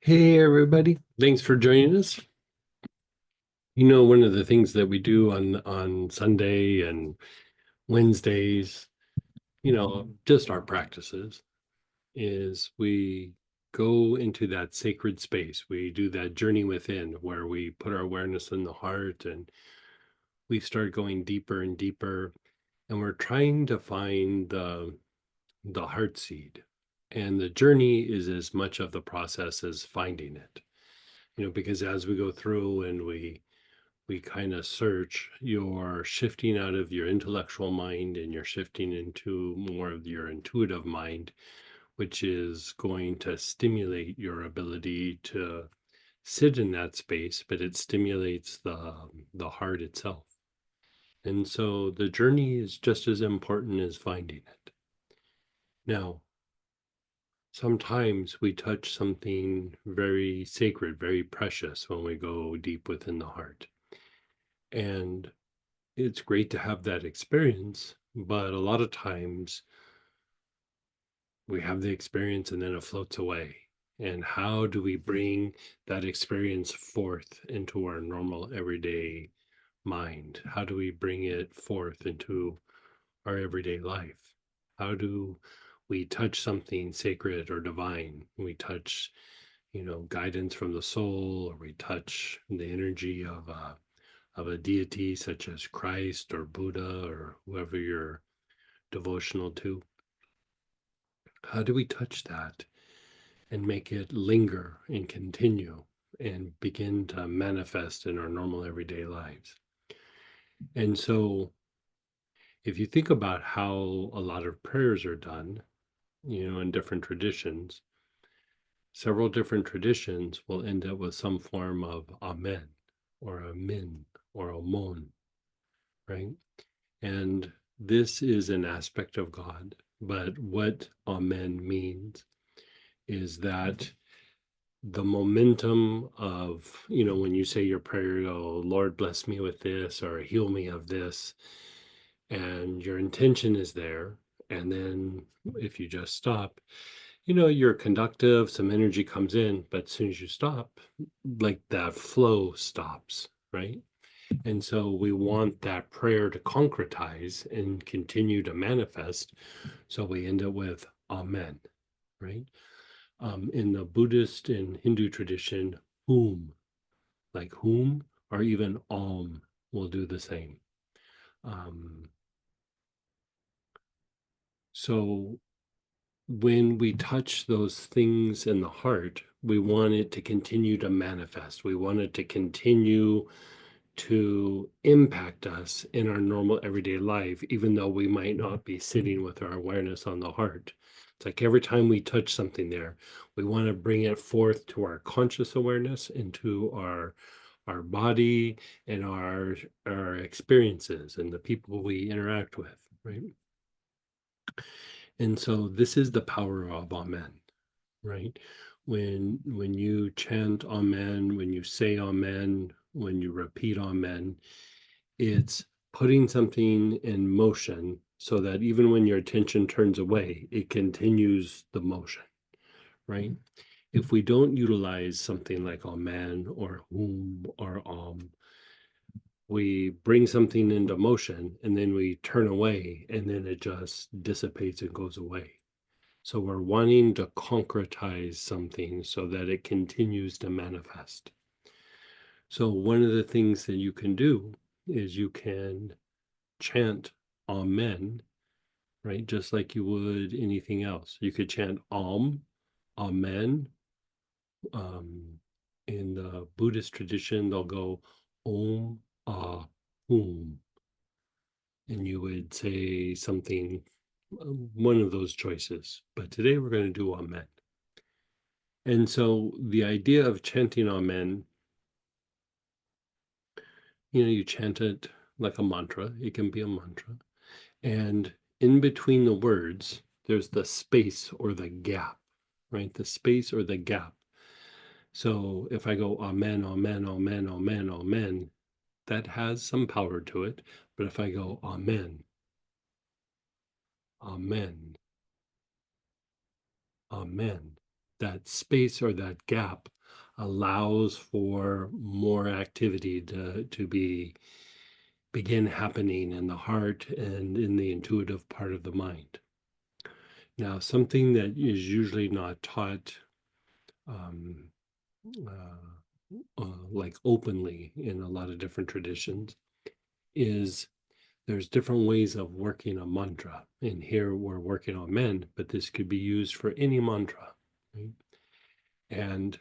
Hey everybody, thanks for joining us. One of the things that we do on Sunday and Wednesdays, just our practices is we go into that sacred space. We do that journey within where we put our awareness in the heart and we start going deeper and deeper and we're trying to find the heart seed. And the journey is as much of the process as finding it. Because as we go through and we kind of search, you're shifting out of your intellectual mind and you're shifting into more of your intuitive mind, which is going to stimulate your ability to sit in that space, but it stimulates the heart itself. And so the journey is just as important as finding it. Now, sometimes we touch something very sacred, very precious when we go deep within the heart. And it's great to have that experience, but a lot of times we have the experience and then it floats away. And how do we bring that experience forth into our normal everyday mind? How do we bring it forth into our everyday life? How do we touch something sacred or divine? We touch, guidance from the soul, or we touch the energy of a deity such as Christ or Buddha or whoever you're devotional to. How do we touch that and make it linger and continue and begin to manifest in our normal everyday lives? And so, if you think about how a lot of prayers are done, in different traditions, several different traditions will end up with some form of amen or a min or a mon, right? And this is an aspect of God. But what amen means is that the momentum of, when you say your prayer, oh, Lord, bless me with this or heal me of this, and your intention is there. And then if you just stop, you're conductive, some energy comes in, but as soon as you stop, like that flow stops, right? And so we want that prayer to concretize and continue to manifest. So we end up with Amen, right? In the Buddhist and Hindu tradition, like whom, or even Om will do the same. Um, so when we touch those things in the heart, we want it to continue to manifest. We want it to continue to impact us in our normal everyday life, even though we might not be sitting with our awareness on the heart. It's like every time we touch something there, we want to bring it forth to our conscious awareness, into our body and our experiences and the people we interact with, right? And so this is the power of Amen, right? When you chant Amen, when you say Amen, when you repeat Amen, it's putting something in motion so that even when your attention turns away, it continues the motion, right? If we don't utilize something like Amen or Hum or we bring something into motion and then we turn away and then it just dissipates and goes away. So we're wanting to concretize something so that it continues to manifest. So one of the things that you can do is you can chant Amen, right? Just like you would anything else. You could chant Amen. Um, in the Buddhist tradition, they'll go Om, Ah, Hum, and you would say something, one of those choices. But today we're going to do Amen. And so the idea of chanting Amen, you chant it like a mantra. It can be a mantra. And in between the words, there's the space or the gap, right? The space or the gap. So if I go Amen, Amen, Amen, Amen, Amen, that has some power to it. But if I go Amen, Amen, Amen, that space or that gap allows for more activity to begin happening in the heart and in the intuitive part of the mind. Now, something that is usually not taught um, like openly in a lot of different traditions is there's different ways of working a mantra. And here we're working on men, but this could be used for any mantra. Right? And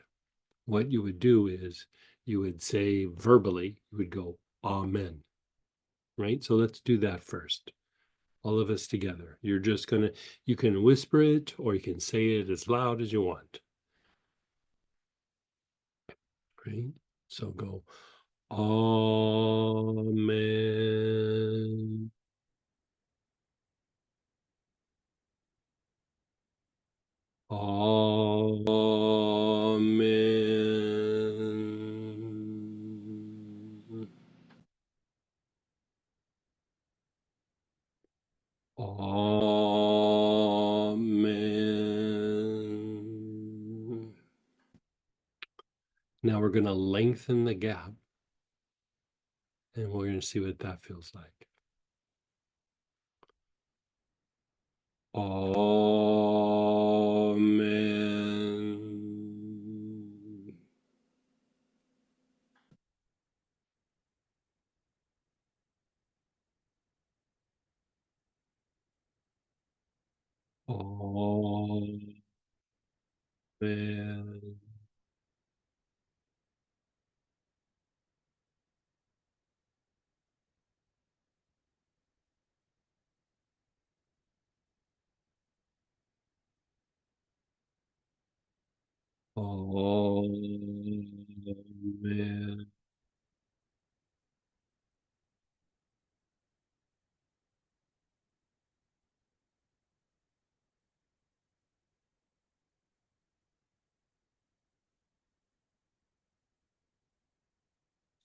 what you would do is you would say verbally, you would go, Amen. Right? So let's do that first. All of us together. You're just going to, you can whisper it or you can say it as loud as you want. Right? So go, Amen. Amen. Amen. Now we're going to lengthen the gap and we're going to see what that feels like. Amen. Amen. Amen.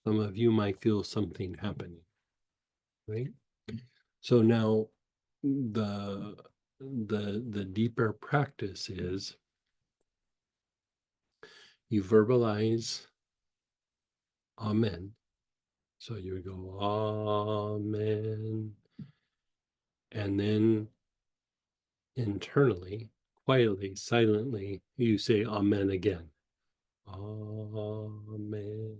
Some of you might feel something happening, right? So now the deeper practice is you verbalize amen. So you would go amen, and then internally, quietly, silently, you say amen again. Amen.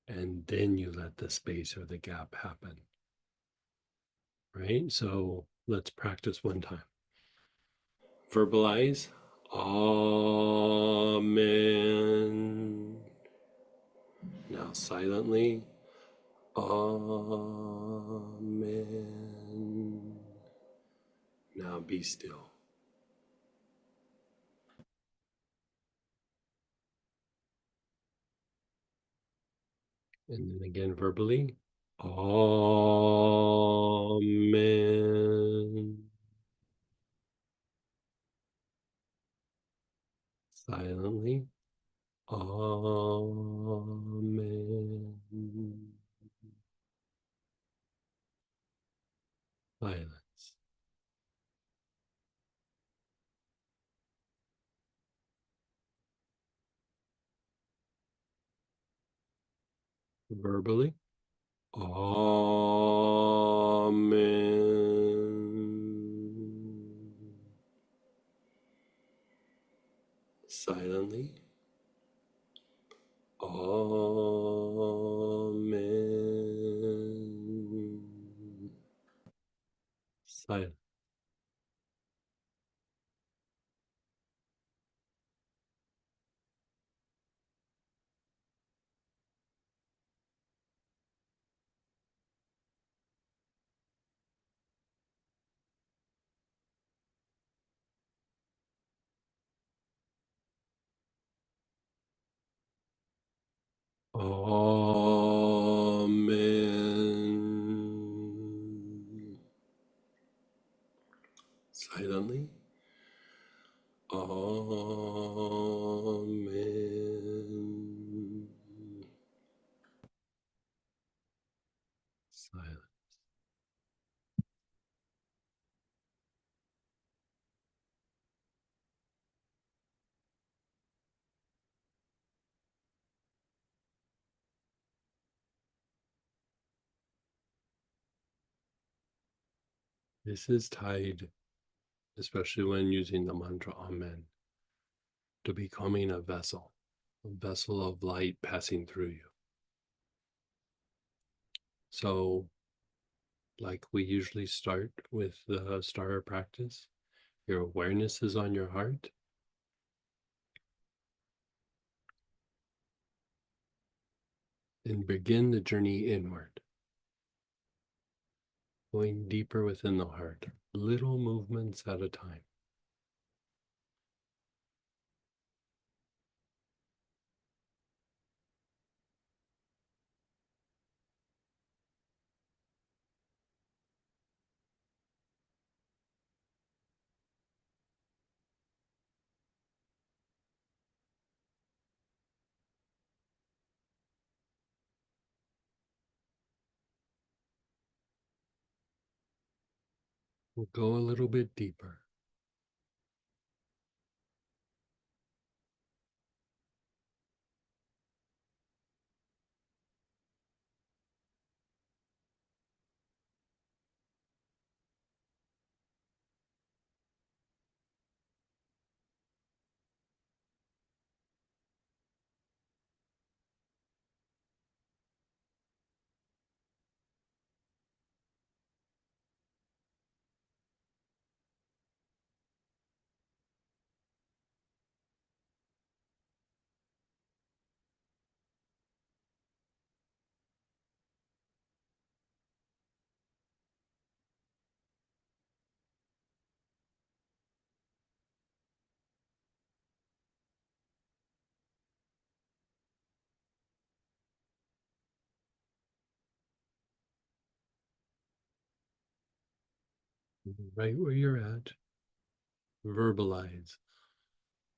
And then you let the space or the gap happen. Right? So let's practice one time. Verbalize amen. Now silently amen. Now be still. And then again verbally amen. Silently amen. Silence. Verbally amen. Silently amen. Silent. Amen. Silently. Amen. Silent. This is tied, especially when using the mantra Amen, to becoming a vessel of light passing through you. So, like we usually start with the starter practice, your awareness is on your heart. And begin the journey inward, going deeper within the heart, little movements at a time. We'll go a little bit deeper. Right where you're at, verbalize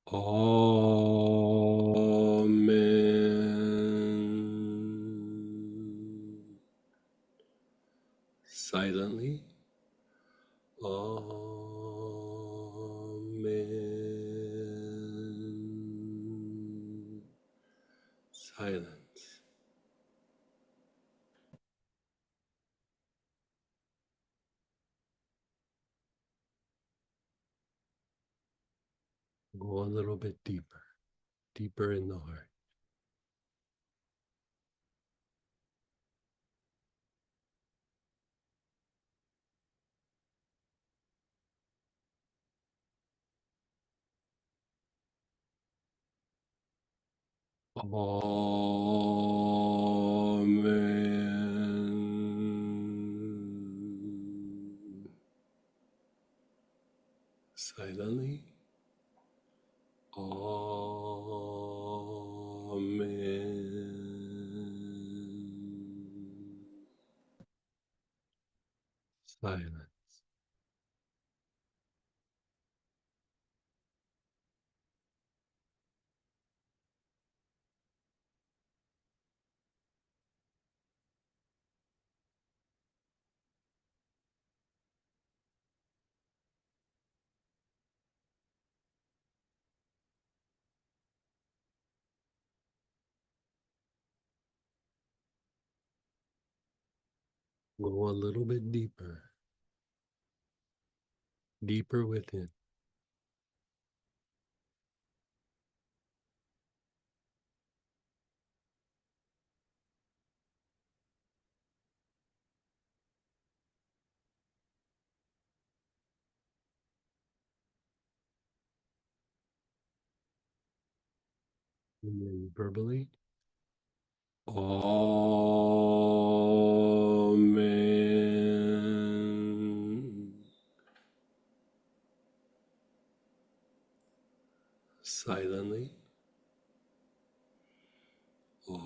Amen. Silently. Amen. Silence. Go a little bit deeper, deeper in the heart. Amen. Silently. Amen. Silence. Go a little bit deeper, deeper within. And then verbally. Amen. Silently. Amen.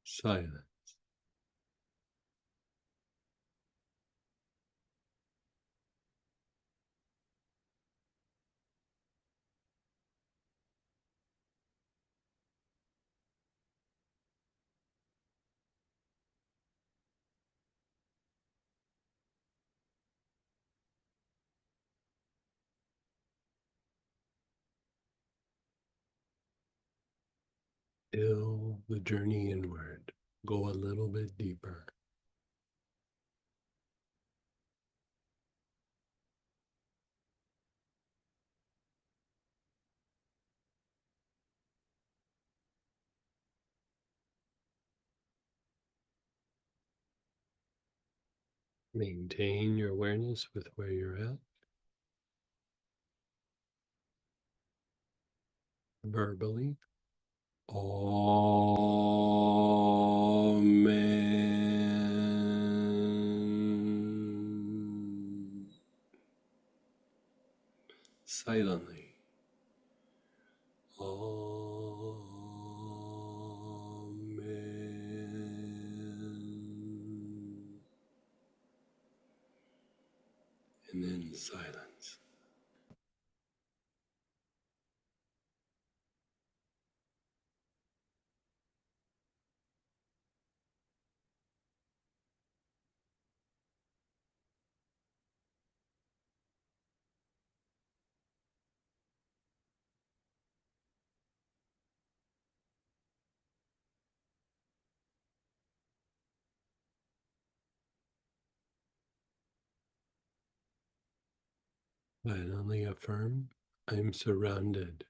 Silent. the journey inward. Go a little bit deeper. Maintain your awareness with where you're at. Verbally. Amen. Silently. Amen. And then silence. Finally affirm, I'm surrounded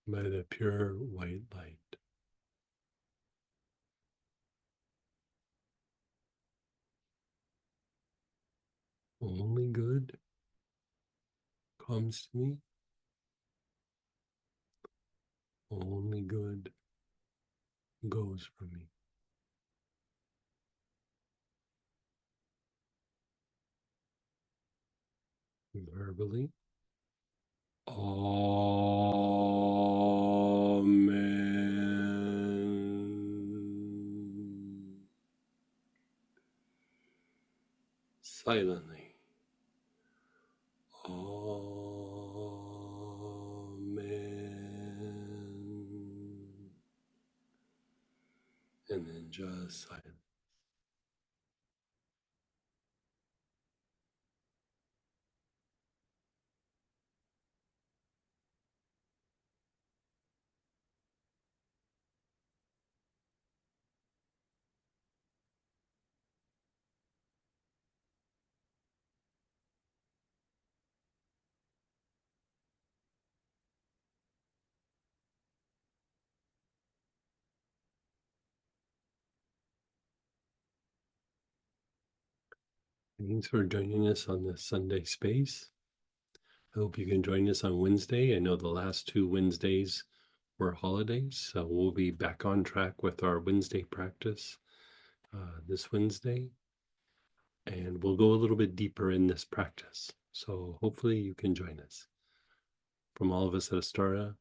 by the pure white light. Only good comes to me. Only good goes from me. Verbally. Amen. Silently. Amen. And then just silence. Thanks for joining us on this Sunday space. I hope you can join us on Wednesday. I know the last 2 Wednesdays were holidays, so we'll be back on track with our Wednesday practice this Wednesday. And we'll go a little bit deeper in this practice. So hopefully you can join us. From all of us at Astara,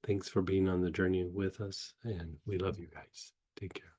thanks for being on the journey with us, and we love you guys. Take care.